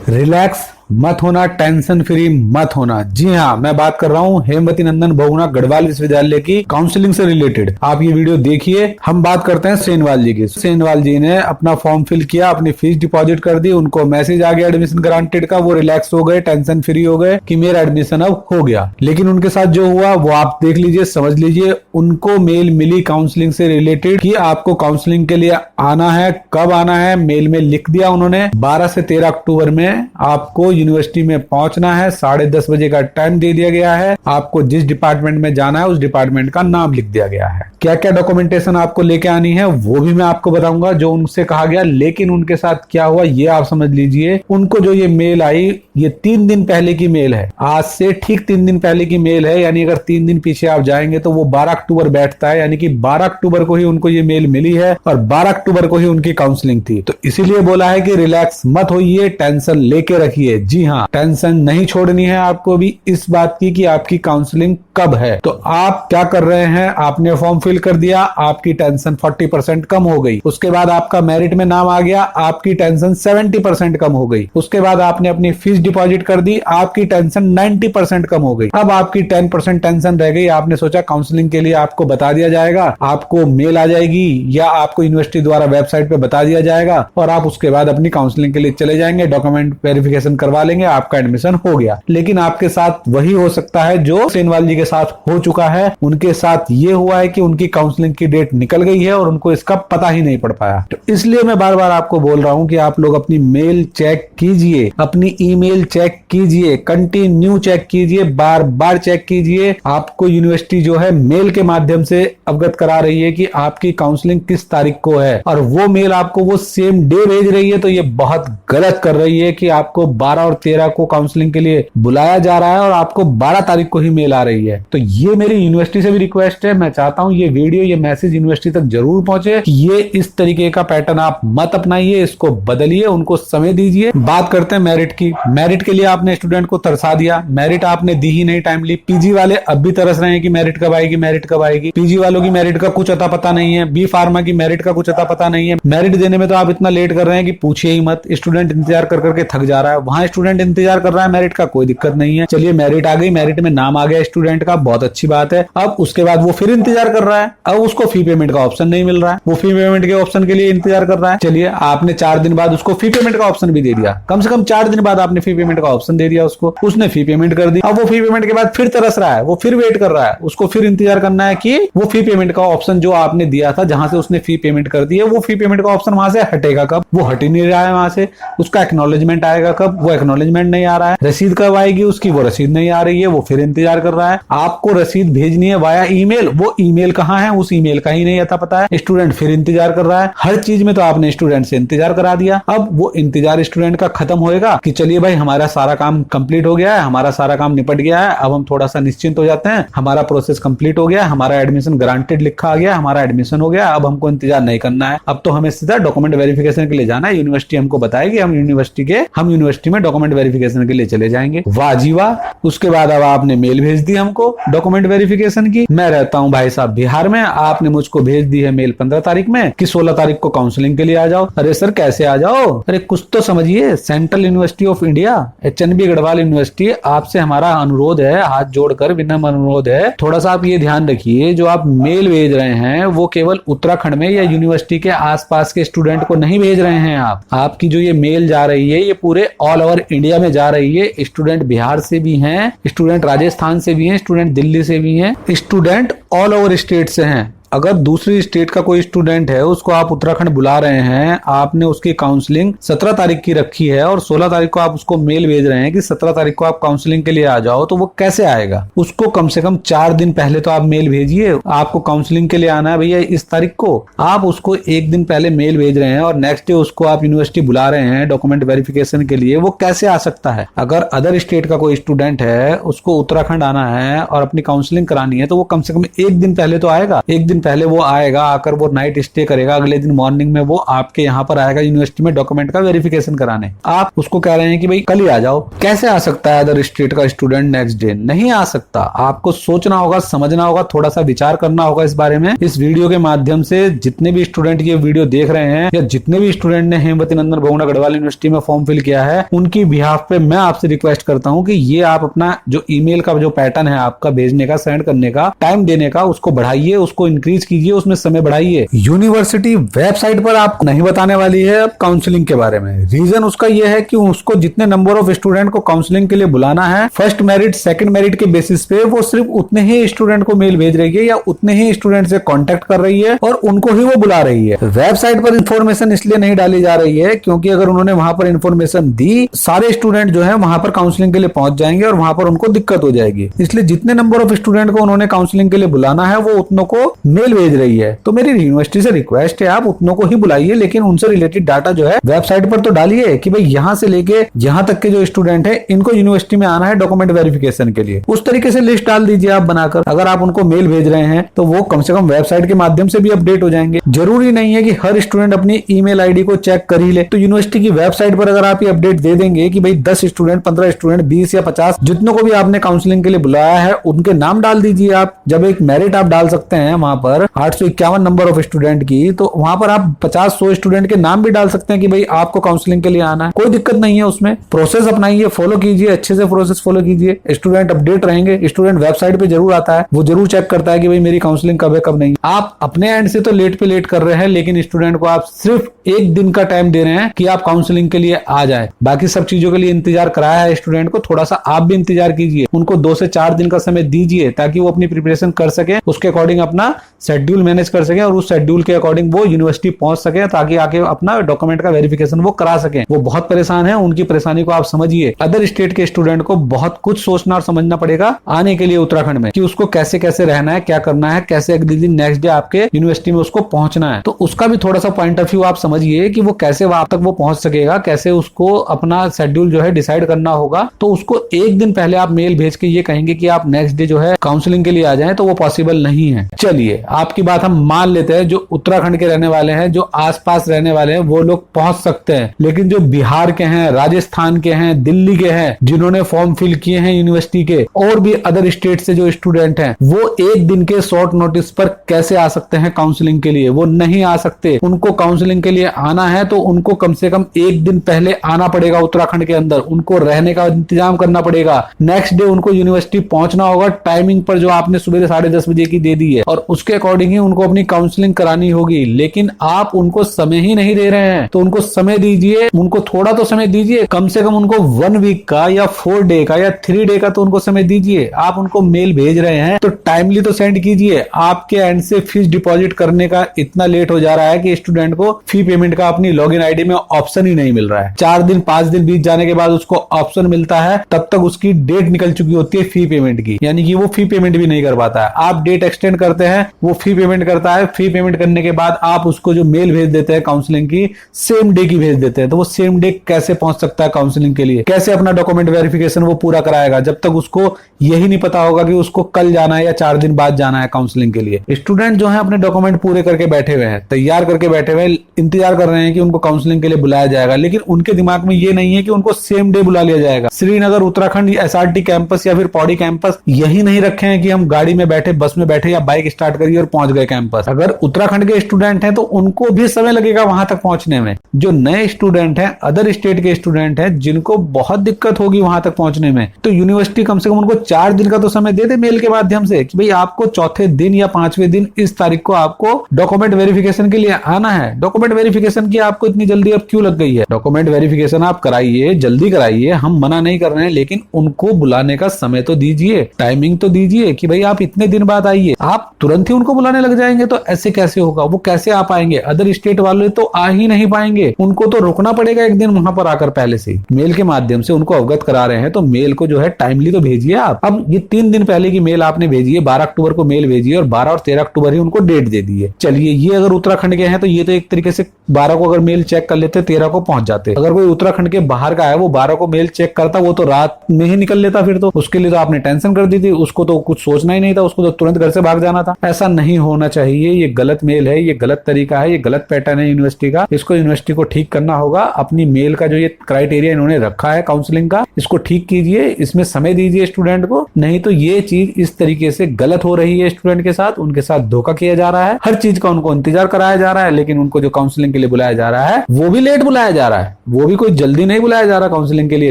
Relax मत होना, tension free मत होना। जी हाँ, मैं बात कर रहा हूँ हेमवती नंदन बहुगुणा गढ़वाल विश्वविद्यालय की काउंसलिंग से रिलेटेड। आप ये वीडियो देखिए। हम बात करते हैं सेनवाल जी की। सेनवाल जी ने अपना फॉर्म फिल किया, अपनी फीस डिपॉजिट कर दी, उनको मैसेज आ गया एडमिशन ग्रांटेड का। वो रिलैक्स हो गए, टेंशन फ्री हो गए कि मेरा एडमिशन अब हो गया। लेकिन उनके साथ जो हुआ वो आप देख लीजिए, समझ लीजिए। उनको मेल मिली काउंसलिंग से रिलेटेड कि आपको काउंसलिंग के लिए आना है। कब आना है? मेल में लिख दिया उन्होंने, 12 से 13 अक्टूबर में आपको यूनिवर्सिटी में पहुंचना है। 10:30 बजे का टाइम दे दिया गया है। आपको जिस डिपार्टमेंट में जाना है उस डिपार्टमेंट का नाम लिख दिया गया है। क्या क्या डॉक्यूमेंटेशन आपको लेके आनी है वो भी मैं आपको बताऊंगा जो उनसे कहा गया। लेकिन उनके साथ क्या हुआ ये आप समझ लीजिए। उनको जो ये मेल आई, ये 3 दिन पहले की मेल है। आज से ठीक 3 दिन पहले की मेल है। यानी अगर 3 दिन पीछे आप जाएंगे तो वो 12 अक्टूबर बैठता है। यानी कि 12 अक्टूबर को ही उनको ये मेल मिली है और 12 अक्टूबर को ही उनकी काउंसलिंग थी। तो इसीलिए बोला है कि रिलैक्स मत होइए, टेंशन लेके रखिए। जी हाँ, टेंशन नहीं छोड़नी है आपको भी इस बात की कि आपकी काउंसलिंग कब है। तो आप क्या कर रहे हैं? आपने फॉर्म फिल कर दिया, आपकी टेंशन 40% कम हो गई। उसके बाद आपका मेरिट में नाम आ गया, आपकी टेंशन 70% कम हो गई। उसके बाद आपने अपनी फीस डिपॉजिट कर दी, आपकी टेंशन 90% कम हो गई। अब आपकी 10% टेंशन रह गई। आपने सोचा काउंसलिंग के लिए आपको बता दिया जाएगा, आपको मेल आ जाएगी या आपको यूनिवर्सिटी द्वारा वेबसाइट पे बता दिया जाएगा और आप उसके बाद अपनी काउंसलिंग के लिए चले जाएंगे, डॉक्यूमेंट वेरिफिकेशन करवा लेंगे, आपका एडमिशन हो गया। लेकिन आपके साथ वही हो सकता है जो सेनवाल जी के साथ हो चुका है। उनके साथ ये हुआ है कि उनकी काउंसलिंग की डेट निकल गई है और उनको इसका पता ही नहीं पड़ पाया। तो इसलिए मैं बार बार आपको बोल रहा हूं कि आप लोग अपनी मेल चेक कीजिए, अपनी ईमेल चेक कीजिए, कंटिन्यू चेक कीजिए, बार बार चेक कीजिए। आपको यूनिवर्सिटी जो है मेल के माध्यम से अवगत करा रही है कि आपकी काउंसलिंग किस तारीख को है और वो मेल आपको वो सेम डे भेज रही है। तो ये बहुत गलत कर रही है कि आपको 12 और 13 को काउंसलिंग के लिए बुलाया जा रहा है और आपको 12 तारीख को ही मेल आ रही है। तो ये मेरी यूनिवर्सिटी से भी रिक्वेस्ट है, मैं चाहता हूं ये वीडियो, ये मैसेज यूनिवर्सिटी तक जरूर पहुंचे कि ये इस तरीके का पैटर्न आप मत अपनाइए, इसको बदलिए, उनको समय दीजिए। बात करते हैं मेरिट की। मेरिट के लिए आपने स्टूडेंट को तरसा दिया, मेरिट आपने दी ही नहीं टाइमली। पीजी वाले अब भी तरस रहे हैं कि मेरिट कब आएगी, मेरिट कब आएगी। पीजी वालों की मेरिट का कुछ अता पता नहीं है, बी फार्मा की मेरिट का कुछ अता पता नहीं है। मेरिट देने में तो आप इतना लेट कर रहे हैं कि पूछिए ही मत। स्टूडेंट इंतजार कर करके थक जा रहा है, वहां स्टूडेंट इंतजार कर रहा है मेरिट का, कोई दिक्कत नहीं है। चलिए मेरिट आ गई, मेरिट में नाम आ गया स्टूडेंट का, बहुत अच्छी बात है। अब उसके बाद वो फिर इंतजार कर रहा है, अब उसको फी पेमेंट का ऑप्शन नहीं मिल रहा है, वो फी पेमेंट के ऑप्शन के लिए इंतजार कर रहा है। चलिए आपने 4 दिन बाद उसको फी पेमेंट का ऑप्शन भी दे दिया, कम से कम 4 दिन बाद आपने फी पेमेंट का ऑप्शन दे दिया उसको, उसने फी पेमेंट कर दी। अब वो फी पेमेंट के बाद फिर तरस रहा है, वो फिर वेट कर रहा है, उसको फिर इंतजार करना है कि वो फी पेमेंट का ऑप्शन जो आपने दिया था, जहां से उसने फी पेमेंट कर दी है, वो फी पेमेंट का ऑप्शन वहां से हटेगा कब? वो हट ही नहीं रहा है वहां से। उसका एक्नॉलेजमेंट आएगा कब? वो एक्नॉलेजमेंट नहीं आ रहा है। रसीद कब आएगी उसकी? वो रसीद नहीं आ रही है, वो फिर इंतजार कर रहा है। आपको रसीद भेजनी है वाया ईमेल, वो ईमेल कहां है? उस ईमेल का ही नहीं आता पता है। स्टूडेंट फिर इंतजार कर रहा है। हर चीज में तो आपने स्टूडेंट से इंतजार करा दिया। अब वो इंतजार स्टूडेंट का खत्म होएगा कि चलिए भाई हमारा सारा काम कंप्लीट हो गया है, हमारा सारा काम निपट गया है, अब हम थोड़ा सा निश्चिंत हो जाते हैं, हमारा प्रोसेस कंप्लीट हो गया, हमारा एडमिशन ग्रांटेड लिखा आ गया, हमारा एडमिशन हो गया, अब हमको इंतजार नहीं करना है, अब तो हमें सीधा डॉक्यूमेंट वेरिफिकेशन के लिए जाना है। यूनिवर्सिटी हमको बताएगी, हम यूनिवर्सिटी में डॉक्यूमेंट वेरिफिकेशन के लिए चले जाएंगे। वाह जी वाह। उसके बाद अब आपने मेल भेज दी हमको डॉक्यूमेंट वेरिफिकेशन की। मैं रहता हूं भाई साहब बिहार में, आपने मुझको भेज दी है मेल 15 तारीख में कि 16 तारीख को काउंसलिंग के लिए आ जाओ। अरे सर कैसे आ जाओ? अरे कुछ तो समझिए। Central university of India, HNB Garhwal university, आपसे हमारा अनुरोध है, हाथ जोड़कर विनम्र अनुरोध है, थोड़ा सा आप ये ध्यान रखिए जो आप मेल भेज रहे हैं वो केवल उत्तराखंड में या यूनिवर्सिटी के आसपास के स्टूडेंट को नहीं भेज रहे हैं आप। आपकी जो ये मेल जा रही है ये पूरे ऑल ओवर इंडिया में जा रही है। स्टूडेंट बिहार से भी हैं, स्टूडेंट राजस्थान से भी हैं, स्टूडेंट दिल्ली से भी हैं, स्टूडेंट ऑल ओवर स्टेट से हैं। अगर दूसरी स्टेट का कोई स्टूडेंट है उसको आप उत्तराखंड बुला रहे हैं, आपने उसकी काउंसलिंग 17 तारीख की रखी है और 16 तारीख को आप उसको मेल भेज रहे हैं कि 17 तारीख को आप काउंसलिंग के लिए आ जाओ, तो वो कैसे आएगा? उसको कम से कम 4 दिन पहले तो आप मेल भेजिए। आपको काउंसलिंग के लिए आना है भैया इस तारीख को, आप उसको 1 दिन पहले मेल भेज रहे हैं और नेक्स्ट डे उसको आप यूनिवर्सिटी बुला रहे हैं डॉक्यूमेंट वेरिफिकेशन के लिए, वो कैसे आ सकता है? अगर अदर स्टेट का कोई स्टूडेंट है उसको उत्तराखंड आना है और अपनी काउंसलिंग करानी है तो वो कम से कम 1 दिन पहले तो आएगा। 1 दिन दिन पहले वो आएगा, आकर वो नाइट स्टे करेगा, अगले दिन मॉर्निंग में वो आपके यहाँ पर आएगा यूनिवर्सिटी में डॉक्यूमेंट का वेरिफिकेशन कराने। आप उसको कह रहे हैं कि भाई कल ही आ जाओ। कैसे आ सकता है अदर स्टेट का स्टूडेंट नेक्स्ट डे? नहीं आ सकता। आपको सोचना होगा, समझना होगा, थोड़ा सा विचार करना होगा इस बारे में। इस वीडियो के माध्यम से जितने भी स्टूडेंट ये वीडियो देख रहे हैं या जितने भी स्टूडेंट ने हेमवती नंदन बहुगुणा गढ़वाल यूनिवर्सिटी में फॉर्म फिल किया है, उनकी बिहाफ पे मैं आपसे रिक्वेस्ट करता हूं कि ये आप अपना जो ईमेल का जो पैटर्न है आपका भेजने का, सेंड करने का, टाइम देने का, उसको बढ़ाइए, उसको इंक्रीज कीजिए, उसमें समय बढ़ाइए। यूनिवर्सिटी वेबसाइट पर आप नहीं बताने वाली है अब काउंसलिंग के बारे में। रीजन उसका यह है कि उसको जितने नंबर ऑफ स्टूडेंट को काउंसलिंग के लिए बुलाना है, फर्स्ट मेरिट सेकंड मेरिट के बेसिस पे वो सिर्फ उतने ही स्टूडेंट को मेल भेज रही है या उतने ही स्टूडेंट से कांटेक्ट कर रही है और उनको ही वो बुला रही है। वेबसाइट पर इंफॉर्मेशन इसलिए नहीं डाली जा रही है क्योंकि अगर उन्होंने वहां पर इंफॉर्मेशन दी, सारे स्टूडेंट जो है वहां पर काउंसलिंग के लिए पहुंच जाएंगे और वहां पर उनको दिक्कत हो जाएगी। इसलिए जितने नंबर ऑफ स्टूडेंट को उन्होंने काउंसलिंग के लिए बुलाना है वो उतनों को मेल भेज रही है। तो मेरी यूनिवर्सिटी से रिक्वेस्ट है, आप उतनों को ही बुलाइए, लेकिन उनसे रिलेटेड डाटा जो है वेबसाइट पर तो डालिए कि भाई यहां से लेके यहां तक के जो स्टूडेंट है इनको यूनिवर्सिटी में आना है डॉक्यूमेंट वेरिफिकेशन के लिए। उस तरीके से लिस्ट डाल दीजिए आप बनाकर। अगर आप उनको मेल भेज रहे हैं तो वो कम से कम वेबसाइट के माध्यम से भी अपडेट हो जाएंगे। जरूरी नहीं है कि हर स्टूडेंट अपनी ईमेल आईडी को चेक कर ही ले। तो यूनिवर्सिटी की वेबसाइट पर अगर आप ये अपडेट दे देंगे कि भाई 10 स्टूडेंट, 15 स्टूडेंट, 20 या 50 जितनों को भी आपने काउंसलिंग के लिए बुलाया है उनके नाम डाल दीजिए आप। जब एक मेरिट आप डाल सकते हैं वहां पर 851 नंबर ऑफ स्टूडेंट की, तो वहां पर आप 50-100 स्टूडेंट के नाम भी डाल सकते हैं कि भाई आपको काउंसलिंग के लिए आना है। कोई दिक्कत नहीं है उसमें। प्रोसेस अपनाइए, फॉलो कीजिए, अच्छे से प्रोसेस फॉलो कीजिए। स्टूडेंट अपडेट रहेंगे। स्टूडेंट वेबसाइट पे जरूर आता है, वो जरूर चेक करता है कि भाई मेरी काउंसलिंग कब है कब नहीं। आप अपने एंड से तो लेट पे लेट कर रहे हैं, लेकिन स्टूडेंट को आप सिर्फ एक दिन का टाइम दे रहे हैं कि आप काउंसलिंग के लिए आ जाए। बाकी सब चीजों के लिए इंतजार कराया है स्टूडेंट को, थोड़ा सा आप भी इंतजार कीजिए। उनको 2 से 4 दिन का समय दीजिए ताकि वो अपनी प्रिपरेशन कर सके, उसके अकॉर्डिंग अपना शेड्यूल मैनेज कर सके और उस शेड्यूल के अकॉर्डिंग वो यूनिवर्सिटी पहुंच सके ताकि आके अपना डॉक्यूमेंट का वेरिफिकेशन वो करा सके। वो बहुत परेशान है, उनकी परेशानी को आप समझिए। अदर स्टेट के स्टूडेंट को बहुत कुछ सोचना और समझना पड़ेगा आने के लिए उत्तराखंड में कि उसको कैसे कैसे रहना है, क्या करना है, कैसे अगले दिन नेक्स्ट डे आपके यूनिवर्सिटी में उसको पहुंचना है। तो उसका भी थोड़ा सा पॉइंट ऑफ व्यू आप समझिए कि वो कैसे वहां तक वो पहुंच सकेगा, कैसे उसको अपना शेड्यूल जो है डिसाइड करना होगा। तो उसको एक दिन पहले आप मेल भेज के ये कहेंगे कि आप नेक्स्ट डे जो है काउंसलिंग के लिए आ जाएं, तो वो पॉसिबल नहीं है। चलिए आपकी बात हम मान लेते हैं, जो उत्तराखंड के रहने वाले हैं, जो आसपास रहने वाले हैं, वो लोग पहुंच सकते हैं। लेकिन जो बिहार के हैं, राजस्थान के हैं, दिल्ली के हैं, जिन्होंने फॉर्म फिल किए हैं यूनिवर्सिटी के, और भी अदर स्टेट से जो स्टूडेंट हैं, वो एक दिन के शॉर्ट नोटिस पर कैसे आ सकते हैं काउंसलिंग के लिए? वो नहीं आ सकते। उनको काउंसलिंग के लिए आना है तो उनको कम से कम एक दिन पहले आना पड़ेगा उत्तराखंड के अंदर। उनको रहने का इंतजाम करना पड़ेगा। नेक्स्ट डे उनको यूनिवर्सिटी पहुंचना होगा टाइमिंग पर जो आपने सुबह 10:30 बजे की दे दी है, और उसके अकॉर्डिंग ही उनको अपनी काउंसलिंग करानी होगी। लेकिन आप उनको समय ही नहीं दे रहे हैं, तो उनको समय दीजिए, उनको थोड़ा तो समय दीजिए। कम से कम उनको 1 वीक का या 4 डे का या 3 डे का तो उनको समय दीजिए। आप उनको मेल भेज रहे हैं तो टाइमली तो सेंड कीजिए। आपके एंड से फीस डिपॉजिट करने का इतना लेट हो जा रहा है कि स्टूडेंट को फी पेमेंट का अपनी लॉगिन आईडी में ऑप्शन ही नहीं मिल रहा है। 4 दिन 5 दिन बीत जाने के बाद उसको ऑप्शन मिलता है, तब तक उसकी डेट निकल चुकी होती है फी पेमेंट की, यानी कि वो फी पेमेंट भी नहीं कर पाता है। आप डेट एक्सटेंड करते हैं, वो फी पेमेंट करता है। फी पेमेंट करने के बाद आप उसको जो मेल भेज देते हैं काउंसलिंग की, सेम डे की भेज देते हैं। तो वो सेम डे कैसे पहुंच सकता है काउंसलिंग के लिए? कैसे अपना डॉक्यूमेंट वेरिफिकेशन वो पूरा कराएगा जब तक उसको यही नहीं पता होगा कि उसको कल जाना है या 4 दिन बाद जाना है काउंसलिंग के लिए? स्टूडेंट जो है अपने डॉक्यूमेंट पूरे करके बैठे हुए हैं, तैयार करके बैठे हुए हैं, इंतजार कर रहे हैं कि उनको काउंसलिंग के लिए बुलाया जाएगा। लेकिन उनके दिमाग में ये नहीं है कि उनको सेम डे बुला लिया जाएगा। श्रीनगर, उत्तराखंड, एसआरटी कैंपस या फिर पौड़ी कैंपस यही नहीं रखे हैं कि हम गाड़ी में बैठे, बस में बैठे या बाइक स्टार्ट करिए और पहुंच गए कैंपस। अगर उत्तराखंड के स्टूडेंट हैं तो उनको भी समय लगेगा वहां तक पहुंचने में। जो नए स्टूडेंट हैं, अदर स्टेट के स्टूडेंट हैं, जिनको बहुत दिक्कत होगी वहां तक पहुंचने में, तो यूनिवर्सिटी कम से कम उनको 4 दिन का तो समय दे दे मेल के माध्यम से कि भाई आपको चौथे दिन या 5वें दिन इस तारीख को आपको डॉक्यूमेंट वेरिफिकेशन के लिए आना है। डॉक्यूमेंट वेरिफिकेशन की आपको इतनी जल्दी अब क्यों लग गई है? डॉक्यूमेंट वेरिफिकेशन आप कराइए, जल्दी कराइए, हम मना नहीं कर रहे हैं, लेकिन उनको बुलाने का समय तो दीजिए, टाइमिंग तो दीजिए कि भाई आप इतने दिन बाद आइए। आप तुरंत ही उनको बुलाने लग जाएंगे तो ऐसे कैसे होगा? वो कैसे आ पाएंगे? अदर स्टेट वाले तो आ ही नहीं पाएंगे। उनको तो रुकना पड़ेगा एक दिन वहां पर आकर। पहले से मेल के माध्यम से उनको अवगत करा रहे हैं तो मेल को जो है टाइमली तो भेजिए आप। अब ये 3 दिन पहले की मेल आपने भेजी है, 12 अक्टूबर को मेल भेजिए और 12 और 13 अक्टूबर ही उनको डेट दे दी है। चलिए, ये अगर उत्तराखंड के हैं तो ये तो एक तरीके से 12 को अगर मेल चेक कर लेते 13 को पहुंच जाते। अगर कोई उत्तराखंड के बाहर का है वो 12 को मेल चेक करता, वो तो रात में ही निकल लेता। फिर तो उसके लिए तो आपने टेंशन कर दी थी, उसको तो कुछ सोचना ही नहीं था, उसको तो तुरंत घर से भाग जाना था। ऐसा नहीं होना चाहिए, ये गलत मेल है, ये गलत तरीका है, ये गलत पैटर्न है यूनिवर्सिटी का। इसको यूनिवर्सिटी को ठीक करना होगा। अपनी मेल का जो ये क्राइटेरिया इन्होंने रखा है काउंसलिंग का, इसको ठीक कीजिए, इसमें समय दीजिए स्टूडेंट को। नहीं तो ये चीज इस तरीके से गलत हो रही है स्टूडेंट के साथ, उनके साथ धोखा किया जा रहा है, हर चीज का उनको इंतजार कराया जा रहा है, लेकिन उनको जो काउंसलिंग के लिए बुलाया जा रहा है वो भी लेट बुलाया जा रहा है, वो भी कोई जल्दी नहीं बुलाया जा रहा काउंसलिंग के लिए,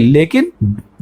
लेकिन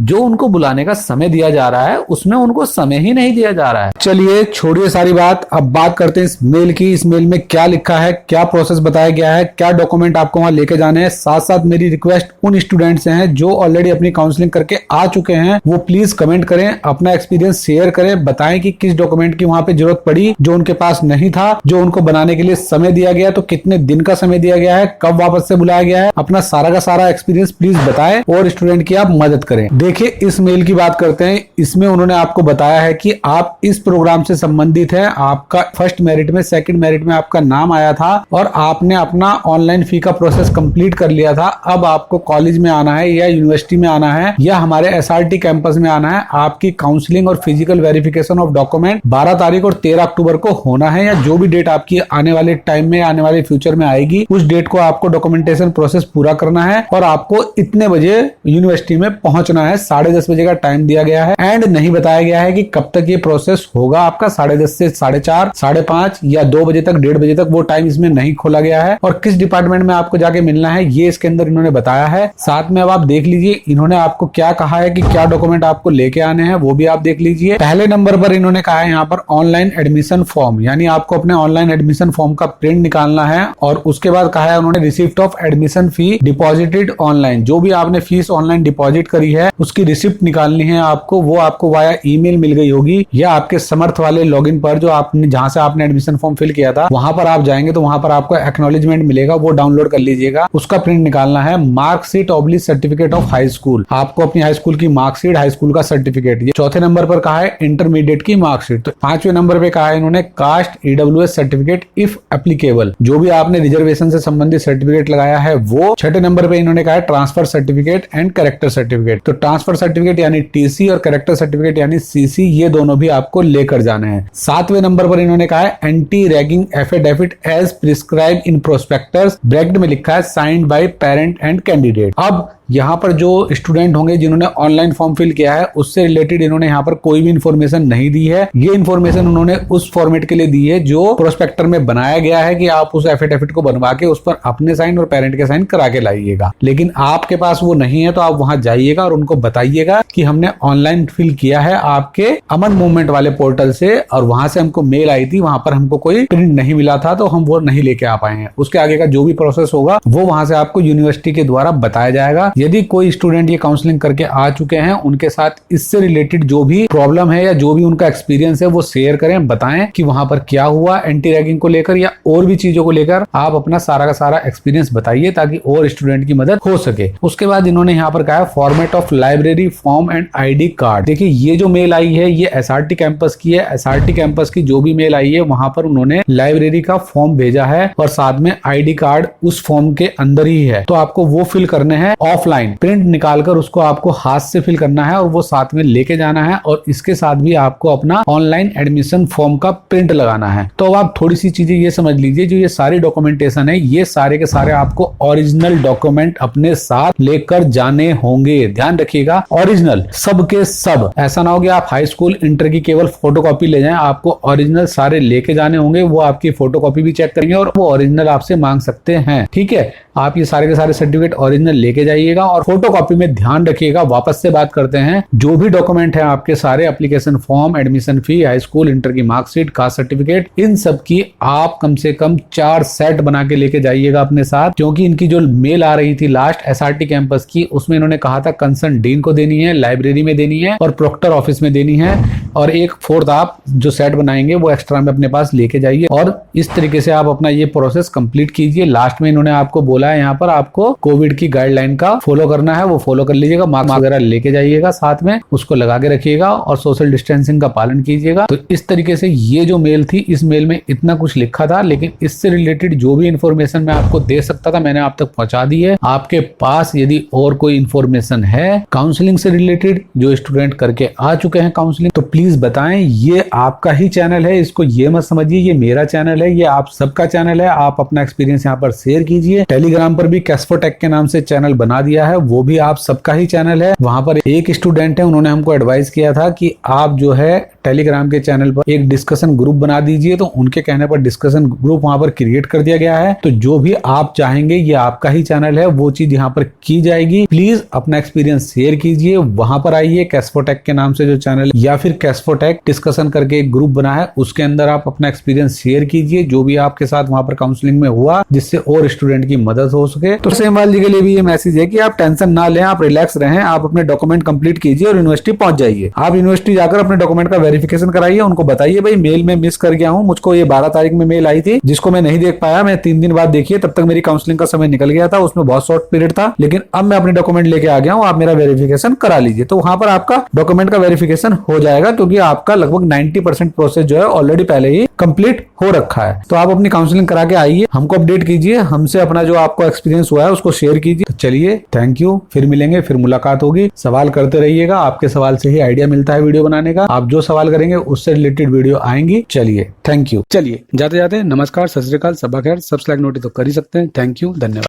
जो उनको बुलाने का समय दिया जा रहा है उसमें उनको समय ही नहीं दिया जा रहा है। चलिए छोड़िए सारी बात, अब बात करते हैं इस मेल की। इस मेल में क्या लिखा है, क्या प्रोसेस बताया गया है, क्या डॉक्यूमेंट आपको वहां लेके जाने हैं। साथ साथ मेरी रिक्वेस्ट उन स्टूडेंट्स से है जो ऑलरेडी अपनी काउंसलिंग करके आ चुके हैं, वो प्लीज कमेंट करें, अपना एक्सपीरियंस शेयर करें, बताएं कि किस डॉक्यूमेंट की वहां पे जरूरत पड़ी जो उनके पास नहीं था, जो उनको बनाने के लिए समय दिया गया तो कितने दिन का समय दिया गया है, कब वापस से बुलाया गया है। अपना सारा का सारा एक्सपीरियंस प्लीज बताएं और स्टूडेंट की आप मदद करें। देखिए इस मेल की बात करते हैं। इसमें उन्होंने आपको बताया है कि आप इस प्रोग्राम से संबंधित है, आपका फर्स्ट मेरिट में, सेकंड मेरिट में आपका नाम आया था और आपने अपना ऑनलाइन फी का प्रोसेस कंप्लीट कर लिया था। अब आपको कॉलेज में आना है या यूनिवर्सिटी में आना है या हमारे एसआरटी कैंपस में आना है। आपकी काउंसलिंग और फिजिकल वेरिफिकेशन ऑफ डॉक्यूमेंट 12 तारीख और 13 अक्टूबर को होना है, या जो भी डेट आपकी आने वाले टाइम में, आने वाले फ्यूचर में आएगी, उस डेट को आपको डॉक्यूमेंटेशन प्रोसेस पूरा करना है और आपको इतने बजे यूनिवर्सिटी में पहुंचना है। 10:30 बजे का टाइम दिया गया है एंड नहीं बताया गया है कि कब तक ये प्रोसेस होगा आपका। 10:30 से 4:30, 5:30 या 2 बजे तक, 1:30 बजे तक, वो टाइम इसमें नहीं खोला गया है। और किस डिपार्टमेंट में आपको जाके मिलना है ये इसके अंदर इन्होंने बताया है। साथ में अब आप देख लीजिए इन्होंने आपको क्या कहा है कि क्या डॉक्यूमेंट आपको लेके आने हैं, वो भी आप देख लीजिए। पहले नंबर पर इन्होंने कहा है यहाँ पर ऑनलाइन एडमिशन फॉर्म, यानी आपको अपने ऑनलाइन एडमिशन फॉर्म का प्रिंट निकालना है। और उसके बाद कहा है उन्होंने receipt of admission fee deposited online, जो भी आपने फीस ऑनलाइन डिपॉजिट करी है उसकी रिसिप्ट निकालनी है आपको। वो आपको वाया ईमेल मिल गई होगी या आपके समर्थ वाले लॉगिन पर, जो आपने जहां से आपने एडमिशन फॉर्म फिल किया था वहां पर आप जाएंगे तो वहां पर आपको एक्नॉलेजमेंट मिलेगा, वो डाउनलोड कर लीजिएगा। उसका प्रिंट निकालना है। Marksheet oblique certificate of high school, आपको अपनी हाई स्कूल की मार्कशीट, हाई स्कूल का सर्टिफिकेट। ये चौथे नंबर पर कहा है इंटरमीडिएट की मार्कशीट। तो 5वें नंबर पे कहा है इन्होंने caste EWS certificate if applicable, जो भी आपने रिजर्वेशन से संबंधित सर्टिफिकेट लगाया है वो। 6ठे नंबर पे इन्होंने कहा है transfer certificate and character certificate. तो ट्रांसफर सर्टिफिकेट यानी टीसी और कैरेक्टर सर्टिफिकेट यानी सीसी, ये दोनों भी आपको लेकर जाने हैं। 7वें नंबर पर इन्होंने कहा है anti ragging affidavit as prescribe in prospectus, bracket में लिखा है signed by parent and candidate. अब यहाँ पर जो स्टूडेंट होंगे जिन्होंने ऑनलाइन फॉर्म फिल किया है उससे रिलेटेड इन्होंने यहाँ पर कोई भी इन्फॉर्मेशन नहीं दी है। ये इन्फॉर्मेशन उन्होंने उस फॉर्मेट के लिए दी है जो प्रोस्पेक्टर में बनाया गया है कि आप उस एफिडेविट को बनवा के उस पर अपने साइन और पेरेंट के साइन करा के लाइएगा। लेकिन आपके पास वो नहीं है तो आप वहां जाइएगा और उनको बताइएगा कि हमने ऑनलाइन फिल किया है आपके अमन मूवमेंट वाले पोर्टल से और वहां से हमको मेल आई थी, वहां पर हमको कोई प्रिंट नहीं मिला था तो हम वो नहीं लेके आ पाए हैं। उसके आगे का जो भी प्रोसेस होगा वो वहां से आपको यूनिवर्सिटी के द्वारा बताया जाएगा। यदि कोई स्टूडेंट ये काउंसलिंग करके आ चुके हैं उनके साथ इससे रिलेटेड जो भी प्रॉब्लम है या जो भी उनका एक्सपीरियंस है वो शेयर करें, बताएं कि वहां पर क्या हुआ एंटी रैगिंग को लेकर या और भी चीजों को लेकर। आप अपना सारा का सारा एक्सपीरियंस बताइए ताकि और स्टूडेंट की मदद हो सके। उसके बाद इन्होंने यहाँ पर कहा है format of library form and ID card. देखिए ये जो मेल आई है ये एसआरटी कैंपस की है। एसआरटी कैंपस की जो भी मेल आई है वहां पर उन्होंने लाइब्रेरी का फॉर्म भेजा है और साथ में आईडी कार्ड उस फॉर्म के अंदर ही है, तो आपको वो फिल करने हैं ऑफलाइन। प्रिंट निकालकर उसको आपको हाथ से फिल करना है और वो साथ में लेके जाना है और इसके साथ भी आपको अपना ऑनलाइन एडमिशन फॉर्म का प्रिंट लगाना है। तो अब आप थोड़ी सी चीजें ये समझ लीजिए, जो ये सारी डॉक्यूमेंटेशन है ये सारे के सारे आपको ओरिजिनल डॉक्यूमेंट अपने साथ लेकर जाने होंगे। ध्यान रखिएगा ओरिजिनल सब के सब, ऐसा ना हो कि आप हाई स्कूल इंटर की केवल फोटोकॉपी ले जाएं, आपको ओरिजिनल सारे लेके जाने होंगे। वो आपकी फोटोकॉपी भी चेक करेंगे और वो ओरिजिनल आपसे मांग सकते हैं। ठीक है, आप ये सारे के सारे सर्टिफिकेट ओरिजिनल लेके जाइएगा और फोटोकॉपी में ध्यान रखिएगा। वापस से बात करते हैं, जो भी डॉक्यूमेंट है आपके सारे application form, admission fee, high school inter की मार्कशीट, कास्ट सर्टिफिकेट, इन सब की आप कम से कम 4 सेट बना के लेके जाइएगा अपने साथ। क्योंकि इनकी जो मेल आ रही थी लास्ट एसआरटी कैंपस की उसमें इन्होंने कहा था कंसर्न डीन को देनी है, लाइब्रेरी में देनी है और प्रोक्टर ऑफिस में देनी है, और एक 4th आप जो सेट बनाएंगे वो एक्स्ट्रा में अपने पास लेके जाइए और इस तरीके से आप अपना ये प्रोसेस कंप्लीट कीजिए। लास्ट में इन्होंने आपको बोला है यहाँ पर आपको कोविड की गाइडलाइन का फॉलो करना है, वो फॉलो कर लीजिएगा। मास्क वगैरह लेके जाइएगा साथ में, उसको लगा के रखिएगा और सोशल डिस्टेंसिंग का पालन कीजिएगा। तो इस तरीके से ये जो मेल थी, इस मेल में इतना कुछ लिखा था, लेकिन इससे रिलेटेड जो भी इंफॉर्मेशन मैं आपको दे सकता था मैंने आप तक पहुंचा दी है। आपके पास यदि और कोई इंफॉर्मेशन है काउंसलिंग से रिलेटेड, जो स्टूडेंट करके आ चुके हैं काउंसलिंग, तो प्लीज प्लीज बताएं। ये आपका ही चैनल है, इसको ये मत समझिए ये मेरा चैनल है, ये आप सबका चैनल है। आप अपना एक्सपीरियंस यहाँ पर शेयर कीजिए। टेलीग्राम पर भी कैस्फोटेक के नाम से चैनल बना दिया है, वो भी आप सबका ही चैनल है। वहां पर एक स्टूडेंट है, उन्होंने हमको एडवाइस किया था कि आप जो है टेलीग्राम के चैनल पर एक डिस्कशन ग्रुप बना दीजिए, तो उनके कहने पर डिस्कशन ग्रुप वहां पर क्रिएट कर दिया गया है। तो जो भी आप चाहेंगे, ये आपका ही चैनल है, वो चीज यहाँ पर की जाएगी। प्लीज अपना एक्सपीरियंस शेयर कीजिए। वहां पर आइए, कैस्फोटेक के नाम से जो चैनल या फिर कैस्फोटेक डिस्कशन करके एक ग्रुप बना है, उसके अंदर आप अपना एक्सपीरियंस शेयर कीजिए, जो भी आपके साथ वहां पर काउंसलिंग में हुआ, जिससे और स्टूडेंट की मदद हो सके। तो सेमवाल जी के लिए भी ये मैसेज है कि आप टेंशन ना लें, आप रिलैक्स रहें, आप अपने डॉक्यूमेंट कंप्लीट कीजिए और यूनिवर्सिटी पहुंच जाइए। आप यूनिवर्सिटी जाकर अपने डॉक्यूमेंट का वेरिफिकेशन कराइए, उनको बताइए भाई मेल में मिस कर गया हूं, मुझको ये 12 तारीख में मेल आई थी जिसको मैं नहीं देख पाया, मैं 3 दिन बाद देखिए, तब तक मेरी काउंसलिंग का समय निकल गया था, उसमें बहुत शॉर्ट पीरियड था, लेकिन अब मैं अपने डॉक्यूमेंट लेके आ गया हूं, आप मेरा वेरिफिकेशन करा लीजिए। तो वहां पर आपका डॉक्यूमेंट का वेरिफिकेशन हो जाएगा, क्योंकि आपका लगभग 90% प्रोसेस जो है ऑलरेडी पहले ही कंप्लीट हो रखा है। तो आप अपनी काउंसलिंग करा के आइए, हमको अपडेट कीजिए, हमसे अपना जो आपको एक्सपीरियंस हुआ है उसको शेयर कीजिए। तो चलिए, थैंक यू, फिर मिलेंगे, फिर मुलाकात होगी। सवाल करते रहिएगा, आपके सवाल से ही आइडिया मिलता है वीडियो बनाने का। आप जो सवाल करेंगे उससे रिलेटेड वीडियो आएंगी। चलिए, थैंक यू। चलिए, जाते जाते नमस्कार, सत श्री अकाल, सबा खैर, सब्सक्राइब नोटिस तो कर ही सकते हैं। थैंक यू, धन्यवाद।